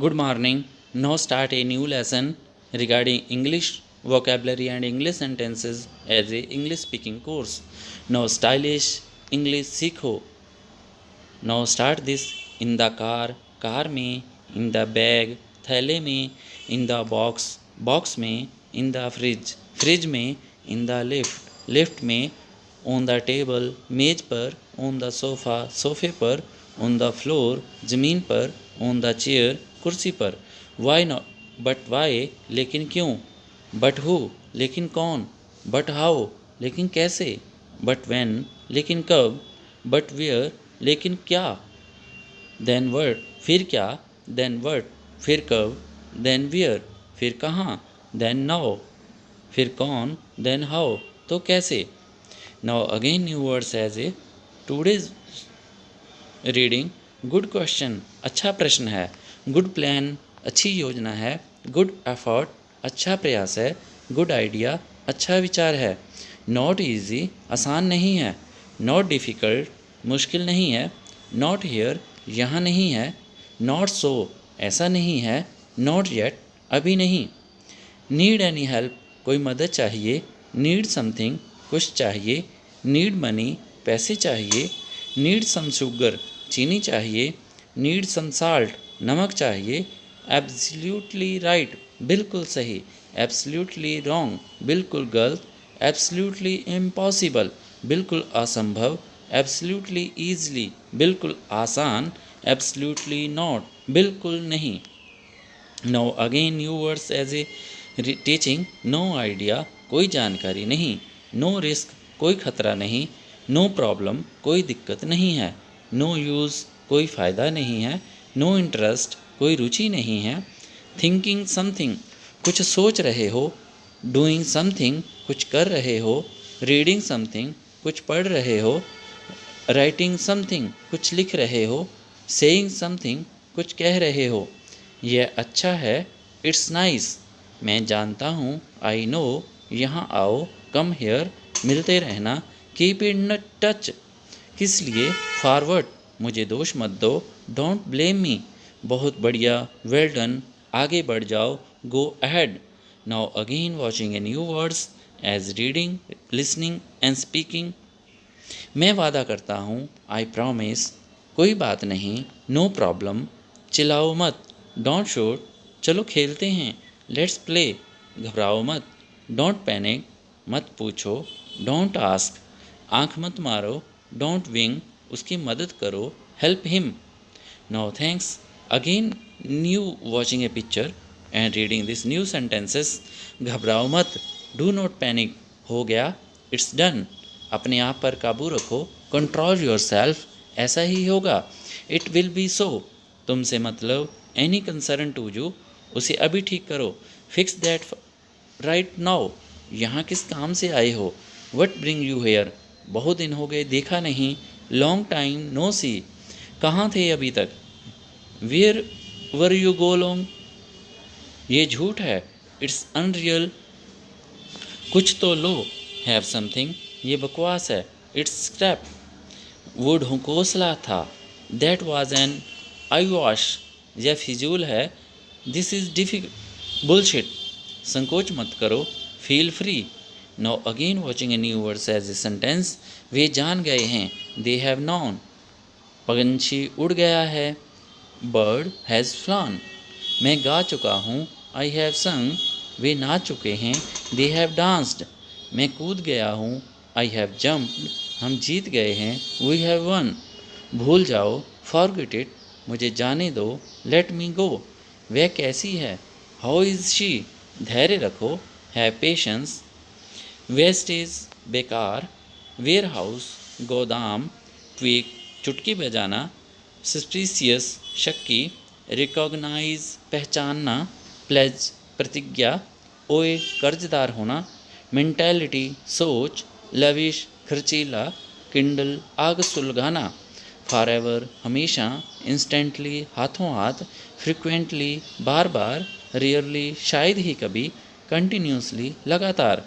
Good morning. Now start a new lesson regarding English vocabulary and English sentences as a English speaking course. Now stylish English सीखो. Now start this in the car में, in the bag, थैले में, in the box में, in the fridge में, in the lift में, on the table, मेज पर, on the सोफे पर, on the floor, ज़मीन पर, on the chair, कुर्सी पर. Why not? But why? लेकिन क्यों? But who? लेकिन कौन? But how? लेकिन कैसे? But when? लेकिन कब? But where? लेकिन क्या? Then what? फिर क्या? Then what? फिर कब? Then where? फिर कहाँ? Then now. फिर कौन? Then how? तो कैसे? Now again new words as a today's reading. Good question, अच्छा प्रश्न है. Good plan, अच्छी योजना है. Good effort, अच्छा प्रयास है. Good idea, अच्छा विचार है. Not easy, आसान नहीं है. Not difficult, मुश्किल नहीं है. Not here, यहाँ नहीं है. Not so, ऐसा नहीं है. Not yet, अभी नहीं. Need any help, कोई मदद चाहिए. Need something, कुछ चाहिए. Need money, पैसे चाहिए. Need some sugar, चीनी चाहिए. Need some salt, नमक चाहिए. Absolutely right, बिल्कुल सही. Absolutely wrong, बिल्कुल गलत. Absolutely impossible, बिल्कुल असंभव. Absolutely easily, बिल्कुल आसान. Absolutely not, बिल्कुल नहीं. Now again new words as a teaching. No idea, कोई जानकारी नहीं. No risk, कोई खतरा नहीं. No problem, कोई दिक्कत नहीं है. No use, कोई फ़ायदा नहीं है. No interest, कोई रुचि नहीं है. Thinking something, कुछ सोच रहे हो. Doing something, कुछ कर रहे हो. Reading something, कुछ पढ़ रहे हो. Writing something, कुछ लिख रहे हो. Saying something, कुछ कह रहे हो. यह अच्छा है. It's nice, मैं जानता हूँ. I know, यहाँ आओ. Come here, मिलते रहना. Keep in touch, किस लिए. Forward, मुझे दोष मत दो. Don't blame me, बहुत बढ़िया. Well done, आगे बढ़ जाओ. Go ahead. Now again watching a new words as reading, listening and speaking. मैं वादा करता हूँ. I promise, कोई बात नहीं. No problem, चिल्लाओ मत. Don't shoot, चलो खेलते हैं. Let's play, घबराओ मत. Don't panic, मत पूछो. Don't ask, आँख मत मारो. Don't wing, उसकी मदद करो. Help him. Now thanks. Again new watching a picture and reading these new sentences. घबराओ मत. Do not panic, हो गया. It's done, अपने आप पर काबू रखो. Control yourself, ऐसा ही होगा. It will be so, तुमसे मतलब. Any concern to you, उसे अभी ठीक करो. Fix that right now, यहाँ किस काम से आए हो. What bring you here, बहुत दिन हो गए देखा नहीं. Long time no see, कहाँ थे अभी तक. Where were you go long, ये झूठ है. It's unreal, कुछ तो लो. Have something, ये बकवास है. It's crap, वो ढकोसला था. That was an eyewash, यह फिजूल है. This is bullshit, संकोच मत करो. Feel free. Now again watching a new words as a sentence. वे जान गए हैं. They have known, पंछी उड़ गया है. Bird has flown, मैं गा चुका हूँ. I have sung, वे नाच चुके हैं. They have danced, मैं कूद गया हूँ. I have jumped, हम जीत गए हैं. We have won, भूल जाओ. Forget it, मुझे जाने दो. Let me go, वह कैसी है. How is she, धैर्य रखो. Have patience. Wastage, बेकार. Warehouse, गोदाम. Tweak, चुटकी बजाना. Suspicious, शक्की. Recognize, पहचानना. Pledge, प्रतिज्ञा. Owe, कर्जदार होना. Mentality, सोच. Lavish, खर्चीला. Kindle, आग सुलगाना. Forever, हमेशा. Instantly, हाथों हाथ. Frequently, बार बार. Rarely, शायद ही कभी. Continuously, लगातार.